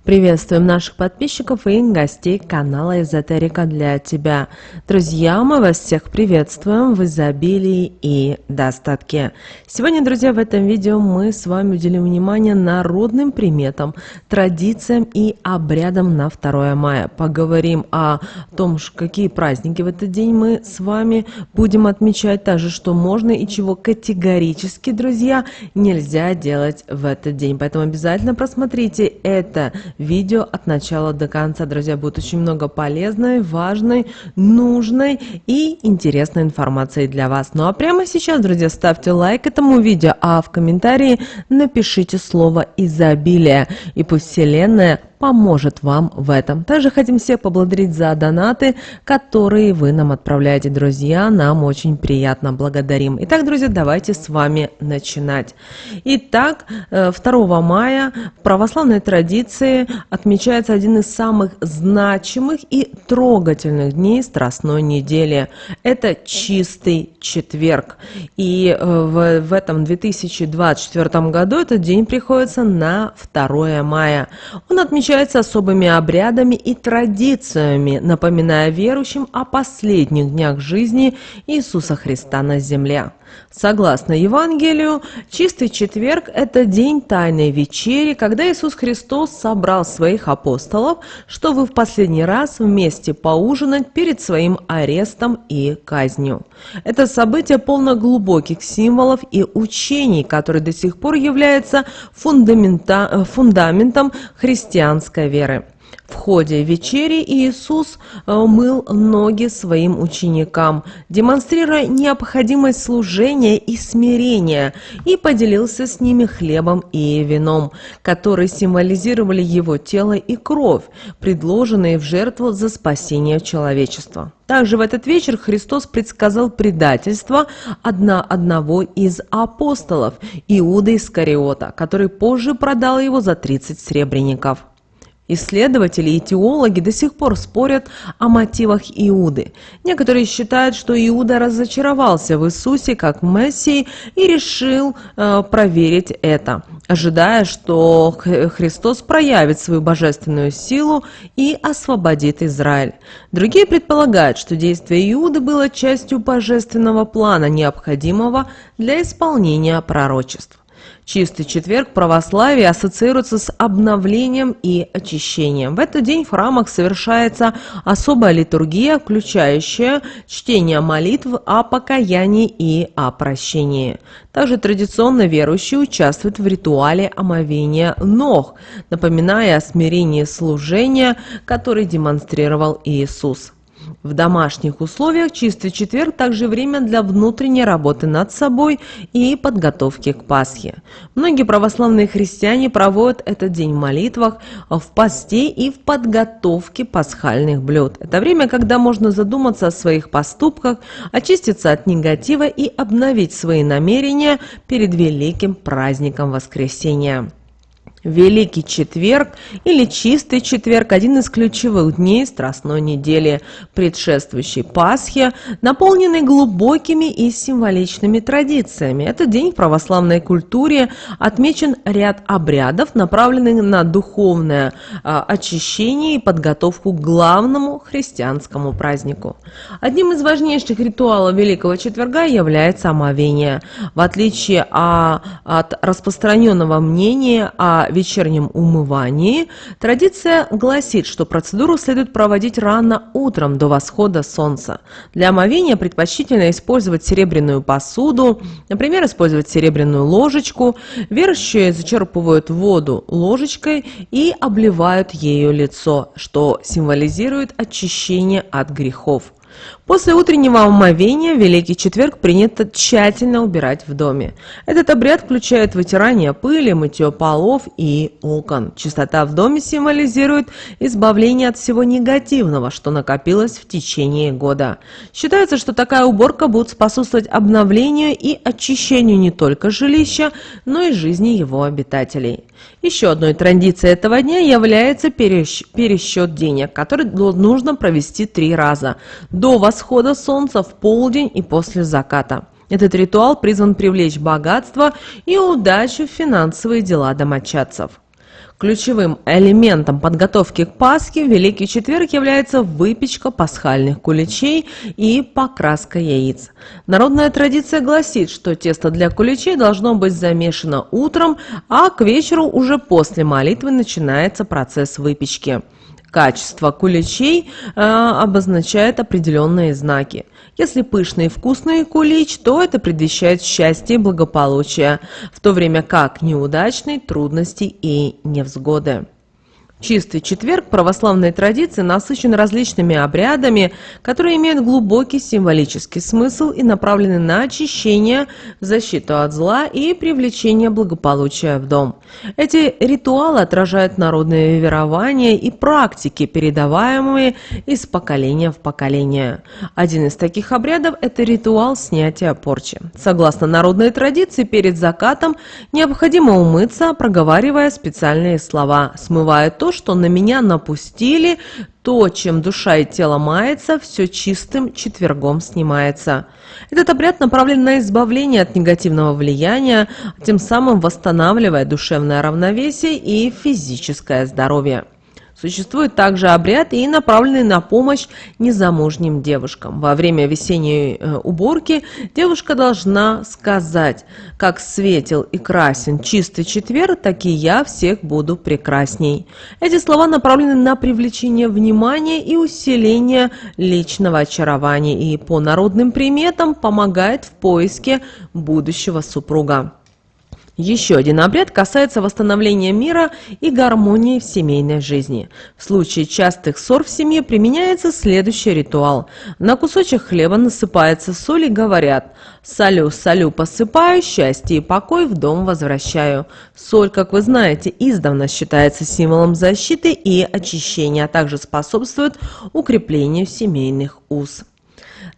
Приветствуем наших подписчиков и гостей канала Эзотерика для тебя. Друзья, мы вас всех приветствуем в изобилии и достатке. Сегодня, друзья, в этом видео мы с вами уделим внимание народным приметам, традициям и обрядам на 2 мая. Поговорим о том, какие праздники в этот день мы с вами будем отмечать, также что можно и чего категорически, друзья, нельзя делать в этот день. Поэтому обязательно просмотрите это видео от начала до конца. Друзья, будет очень много полезной, важной, нужной и интересной информации для вас. Ну а прямо сейчас, друзья, ставьте лайк этому видео, а в комментарии напишите слово «изобилие», и пусть Вселенная поможет вам в этом. Также хотим всех поблагодарить за донаты, которые вы нам отправляете, друзья. Нам очень приятно, благодарим. Итак, друзья, давайте с вами начинать. Итак, 2 мая в православной традиции отмечается один из самых значимых и трогательных дней Страстной недели. Это Чистый четверг. И в этом 2024 году этот день приходится на 2 мая. Он отмечается особыми обрядами и традициями, напоминая верующим о последних днях жизни Иисуса Христа на земле. Согласно Евангелию, Чистый четверг – это день Тайной вечери, когда Иисус Христос собрал своих апостолов, чтобы в последний раз вместе поужинать перед своим арестом и казнью. Это событие полно глубоких символов и учений, которые до сих пор являются фундаментом христианской веры. В ходе вечери Иисус мыл ноги своим ученикам, демонстрируя необходимость служения и смирения, и поделился с ними хлебом и вином, которые символизировали его тело и кровь, предложенные в жертву за спасение человечества. Также в этот вечер Христос предсказал предательство одного из апостолов, Иуды Искариота, который позже продал его за 30 серебряников. Исследователи и теологи до сих пор спорят о мотивах Иуды. Некоторые считают, что Иуда разочаровался в Иисусе как в Мессии и решил проверить это, ожидая, что Христос проявит свою божественную силу и освободит Израиль. Другие предполагают, что действие Иуды было частью божественного плана, необходимого для исполнения пророчеств. Чистый четверг в православии ассоциируется с обновлением и очищением. В этот день в храмах совершается особая литургия, включающая чтение молитв о покаянии и о прощении. Также традиционно верующие участвуют в ритуале омовения ног, напоминая о смирении служения, который демонстрировал Иисус. В домашних условиях Чистый четверг также время для внутренней работы над собой и подготовки к Пасхе. Многие православные христиане проводят этот день в молитвах, в посте и в подготовке пасхальных блюд. Это время, когда можно задуматься о своих поступках, очиститься от негатива и обновить свои намерения перед великим праздником Воскресения. Великий четверг или Чистый четверг – один из ключевых дней Страстной недели, предшествующей Пасхе, наполненный глубокими и символичными традициями. Этот день в православной культуре отмечен ряд обрядов, направленных на духовное очищение и подготовку к главному христианскому празднику. Одним из важнейших ритуалов Великого четверга является омовение. В отличие от распространенного мнения о вечернем умывании, традиция гласит, что процедуру следует проводить рано утром до восхода солнца. Для омовения предпочтительно использовать серебряную посуду, например, использовать серебряную ложечку. Верующие зачерпывают воду ложечкой и обливают ею лицо, что символизирует очищение от грехов. После утреннего омовения в Великий четверг принято тщательно убирать в доме. Этот обряд включает вытирание пыли, мытье полов и окон. Чистота в доме символизирует избавление от всего негативного, что накопилось в течение года. Считается, что такая уборка будет способствовать обновлению и очищению не только жилища, но и жизни его обитателей. Еще одной традицией этого дня является пересчет денег, который нужно провести 3 раза – до восхода солнца, в полдень и после заката. Этот ритуал призван привлечь богатство и удачу в финансовые дела домочадцев. Ключевым элементом подготовки к Пасхе в Великий Четверг является выпечка пасхальных куличей и покраска яиц. Народная традиция гласит, что тесто для куличей должно быть замешано утром, а к вечеру уже после молитвы начинается процесс выпечки. Качество куличей обозначает определенные знаки. Если пышный и вкусный кулич, то это предвещает счастье и благополучие, в то время как неудачный – трудности и невзгоды. Чистый четверг православной традиции насыщен различными обрядами, которые имеют глубокий символический смысл и направлены на очищение, защиту от зла и привлечение благополучия в дом. Эти ритуалы отражают народные верования и практики, передаваемые из поколения в поколение. Один из таких обрядов – это ритуал снятия порчи. Согласно народной традиции, перед закатом необходимо умыться, проговаривая специальные слова, смывая то, что на меня напустили, то, чем душа и тело мается, все чистым четвергом снимается. Этот обряд направлен на избавление от негативного влияния, тем самым восстанавливая душевное равновесие и физическое здоровье. Существует также обряд, и направленный на помощь незамужним девушкам. Во время весенней уборки девушка должна сказать: «Как светел и красен чистый четверг, так и я всех буду прекрасней». Эти слова направлены на привлечение внимания и усиление личного очарования и по народным приметам помогает в поиске будущего супруга. Еще один обряд касается восстановления мира и гармонии в семейной жизни. В случае частых ссор в семье применяется следующий ритуал. На кусочек хлеба насыпается соль и говорят: «Солю, солю посыпаю, счастье и покой в дом возвращаю». Соль, как вы знаете, издавна считается символом защиты и очищения, а также способствует укреплению семейных уз.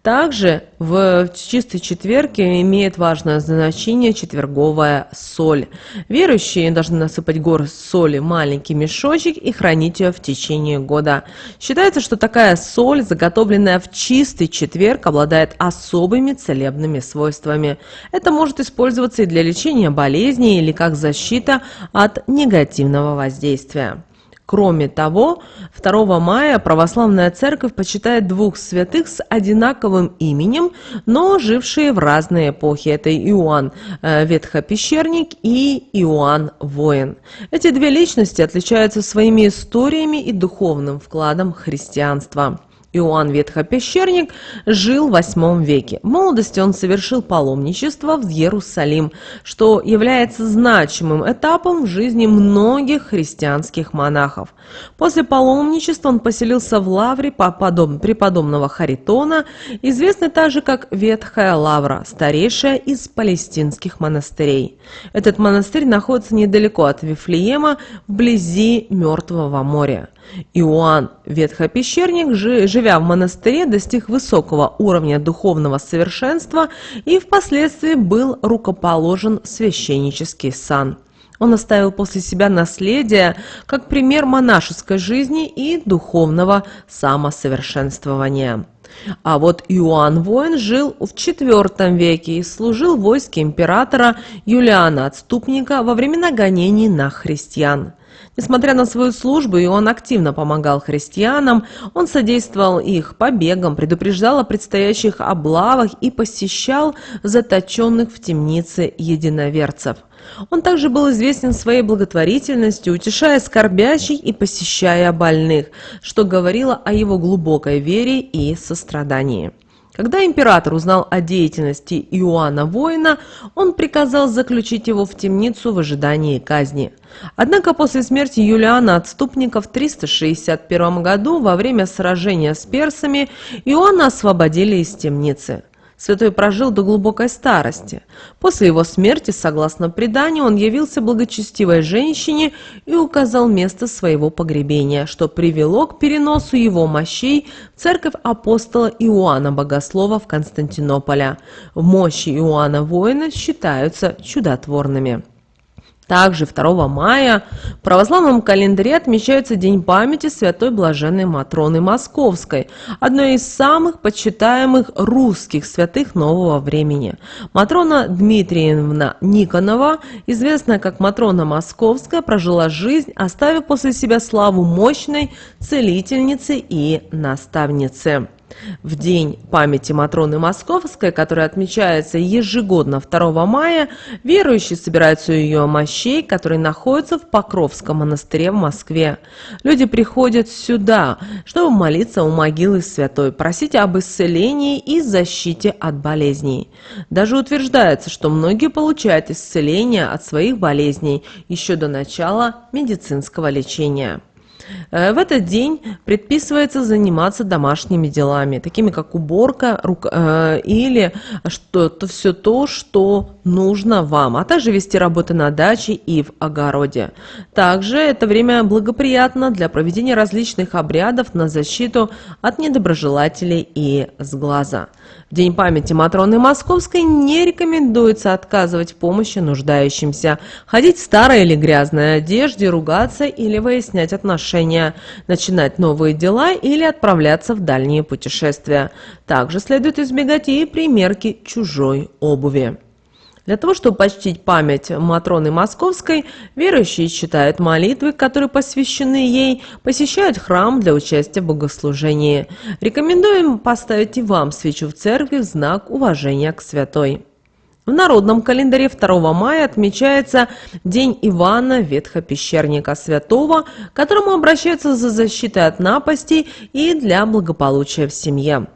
Также в чистый четверг имеет важное значение четверговая соль. Верующие должны насыпать горсть соли в маленький мешочек и хранить ее в течение года. Считается, что такая соль, заготовленная в чистый четверг, обладает особыми целебными свойствами. Это может использоваться и для лечения болезней или как защита от негативного воздействия. Кроме того, 2 мая православная церковь почитает двух святых с одинаковым именем, но жившие в разные эпохи. Это Иоанн Ветхопещерник и Иоанн Воин. Эти две личности отличаются своими историями и духовным вкладом в христианство. Иоанн Ветхопещерник жил в VIII веке. В молодости он совершил паломничество в Иерусалим, что является значимым этапом в жизни многих христианских монахов. После паломничества он поселился в лавре преподобного Харитона, известной также как Ветхая Лавра, старейшая из палестинских монастырей. Этот монастырь находится недалеко от Вифлеема, вблизи Мертвого моря. Иоанн Ветхопещерник, живя в монастыре, достиг высокого уровня духовного совершенства и впоследствии был рукоположен в священнический сан. Он оставил после себя наследие как пример монашеской жизни и духовного самосовершенствования. А вот Иоанн Воин жил в IV веке и служил в войске императора Юлиана Отступника во времена гонений на христиан. Несмотря на свою службу, он активно помогал христианам, он содействовал их побегам, предупреждал о предстоящих облавах и посещал заточенных в темнице единоверцев. Он также был известен своей благотворительностью, утешая скорбящих и посещая больных, что говорило о его глубокой вере и сострадании. Когда император узнал о деятельности Иоанна Воина, он приказал заключить его в темницу в ожидании казни. Однако после смерти Юлиана Отступника в 361 году во время сражения с персами Иоанна освободили из темницы. Святой прожил до глубокой старости. После его смерти, согласно преданию, он явился благочестивой женщине и указал место своего погребения, что привело к переносу его мощей в церковь апостола Иоанна Богослова в Константинополе. Мощи Иоанна Воина считаются чудотворными. Также 2 мая в православном календаре отмечается День памяти святой блаженной Матроны Московской, одной из самых почитаемых русских святых нового времени. Матрона Дмитриевна Никонова, известная как Матрона Московская, прожила жизнь, оставив после себя славу мощной целительницы и наставницы. В День памяти Матроны Московской, который отмечается ежегодно 2 мая, верующие собираются у ее мощей, которые находятся в Покровском монастыре в Москве. Люди приходят сюда, чтобы молиться у могилы святой, просить об исцелении и защите от болезней. Даже утверждается, что многие получают исцеление от своих болезней еще до начала медицинского лечения. В этот день предписывается заниматься домашними делами, такими как уборка или все то, что нужно вам, а также вести работы на даче и в огороде. Также это время благоприятно для проведения различных обрядов на защиту от недоброжелателей и сглаза. В День памяти Матроны Московской не рекомендуется отказывать в помощи нуждающимся, ходить в старой или грязной одежде, ругаться или выяснять отношения, начинать новые дела или отправляться в дальние путешествия. Также следует избегать и примерки чужой обуви. Для того, чтобы почтить память Матроны Московской, верующие читают молитвы, которые посвящены ей, посещают храм для участия в богослужении. Рекомендуем поставить и вам свечу в церкви в знак уважения к святой. В народном календаре 2 мая отмечается День Ивана Ветхопещерника Святого, к которому обращаются за защитой от напастей и для благополучия в семье.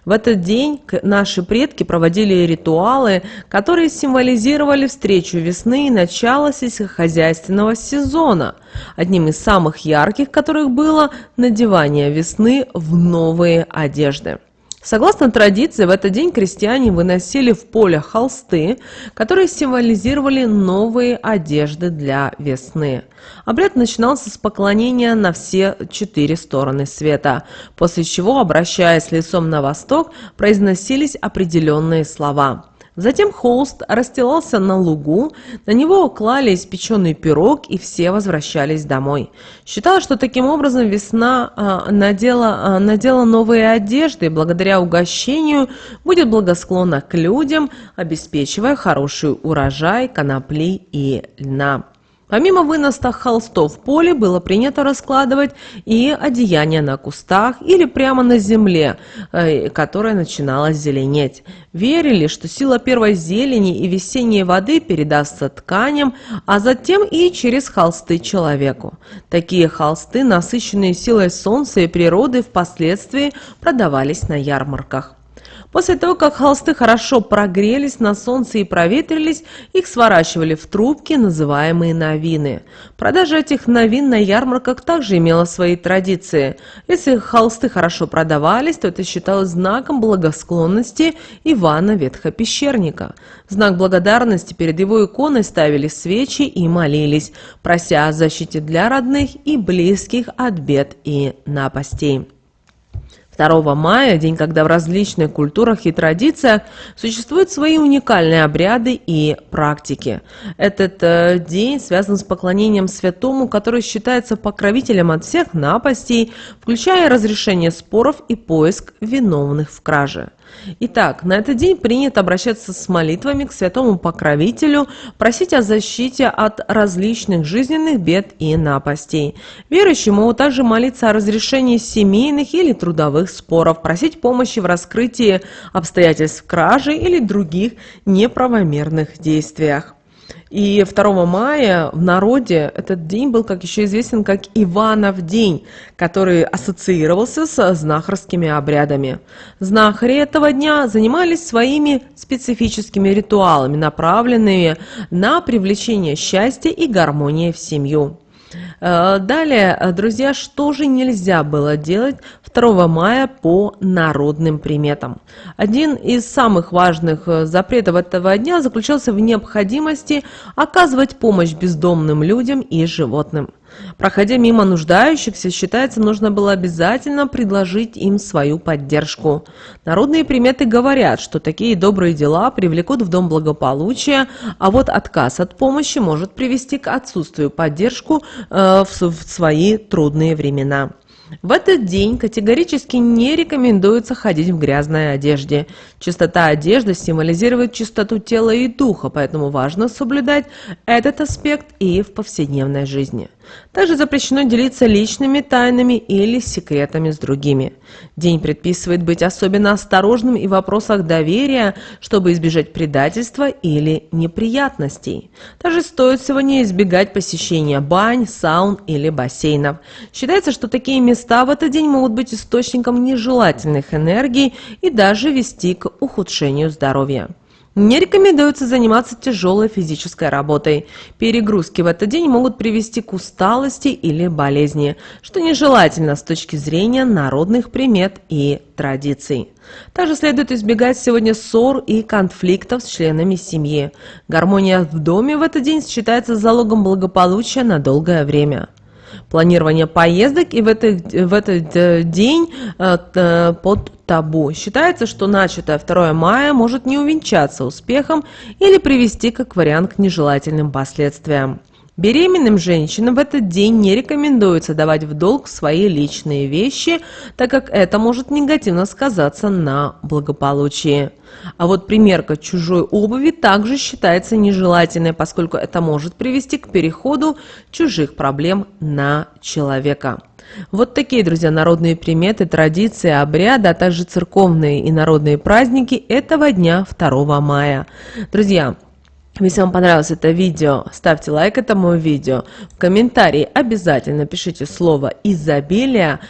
В этот день наши предки проводили ритуалы, которые символизировали встречу весны и начало сельскохозяйственного сезона, одним из самых ярких которых было надевание весны в новые одежды. Согласно традиции, в этот день крестьяне выносили в поле холсты, которые символизировали новые одежды для весны. Обряд начинался с поклонения на все 4 стороны света, после чего, обращаясь лицом на восток, произносились определенные слова. Затем холст расстилался на лугу, на него клали испеченный пирог, и все возвращались домой. Считалось, что таким образом весна надела новые одежды, и благодаря угощению будет благосклонна к людям, обеспечивая хороший урожай конопли и льна. Помимо выноса холстов в поле, было принято раскладывать и одеяния на кустах или прямо на земле, которая начинала зеленеть. Верили, что сила первой зелени и весенней воды передастся тканям, а затем и через холсты человеку. Такие холсты, насыщенные силой солнца и природы, впоследствии продавались на ярмарках. После того, как холсты хорошо прогрелись на солнце и проветрились, их сворачивали в трубки, называемые новины. Продажа этих новин на ярмарках также имела свои традиции. Если холсты хорошо продавались, то это считалось знаком благосклонности Ивана Ветхопещерника. В знак благодарности перед его иконой ставили свечи и молились, прося о защите для родных и близких от бед и напастей. 2 мая – день, когда в различных культурах и традициях существуют свои уникальные обряды и практики. Этот день связан с поклонением святому, который считается покровителем от всех напастей, включая разрешение споров и поиск виновных в краже. Итак, на этот день принято обращаться с молитвами к святому покровителю, просить о защите от различных жизненных бед и напастей. Верующие могут также молиться о разрешении семейных или трудовых споров, просить помощи в раскрытии обстоятельств кражи или других неправомерных действиях. И 2 мая в народе этот день был еще известен как Иванов день, который ассоциировался с знахарскими обрядами. Знахари этого дня занимались своими специфическими ритуалами, направленными на привлечение счастья и гармонии в семью. Далее, друзья, что же нельзя было делать 2 мая по народным приметам? Один из самых важных запретов этого дня заключался в необходимости оказывать помощь бездомным людям и животным. Проходя мимо нуждающихся, считается, нужно было обязательно предложить им свою поддержку. Народные приметы говорят, что такие добрые дела привлекут в дом благополучия, а вот отказ от помощи может привести к отсутствию поддержки в свои трудные времена. В этот день категорически не рекомендуется ходить в грязной одежде. Чистота одежды символизирует чистоту тела и духа, поэтому важно соблюдать этот аспект и в повседневной жизни. Также запрещено делиться личными тайнами или секретами с другими. День предписывает быть особенно осторожным и в вопросах доверия, чтобы избежать предательства или неприятностей. Также стоит сегодня избегать посещения бань, саун или бассейнов. Считается, что такие места в этот день могут быть источником нежелательных энергий и даже вести к ухудшению здоровья. Не рекомендуется заниматься тяжелой физической работой. Перегрузки в этот день могут привести к усталости или болезни, что нежелательно с точки зрения народных примет и традиций. Также следует избегать сегодня ссор и конфликтов с членами семьи. Гармония в доме в этот день считается залогом благополучия на долгое время. Планирование поездок и в этот день под табу. Считается, что начатое 2 мая может не увенчаться успехом или привести, как вариант, к нежелательным последствиям. Беременным женщинам в этот день не рекомендуется давать в долг свои личные вещи, так как это может негативно сказаться на благополучии. А вот примерка чужой обуви также считается нежелательной, поскольку это может привести к переходу чужих проблем на человека. Вот такие, друзья, народные приметы, традиции, обряды, а также церковные и народные праздники этого дня 2 мая. Друзья, если вам понравилось это видео, ставьте лайк этому видео. В комментарии обязательно пишите слово «изобилие».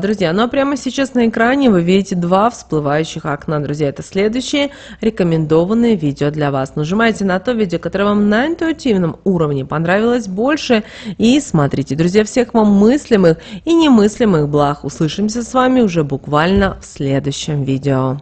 Друзья, ну а прямо сейчас на экране вы видите 2 всплывающих окна. Друзья, это следующие рекомендованные видео для вас. Нажимайте на то видео, которое вам на интуитивном уровне понравилось больше. И смотрите, друзья, всех вам мыслимых и немыслимых благ. Услышимся с вами уже буквально в следующем видео.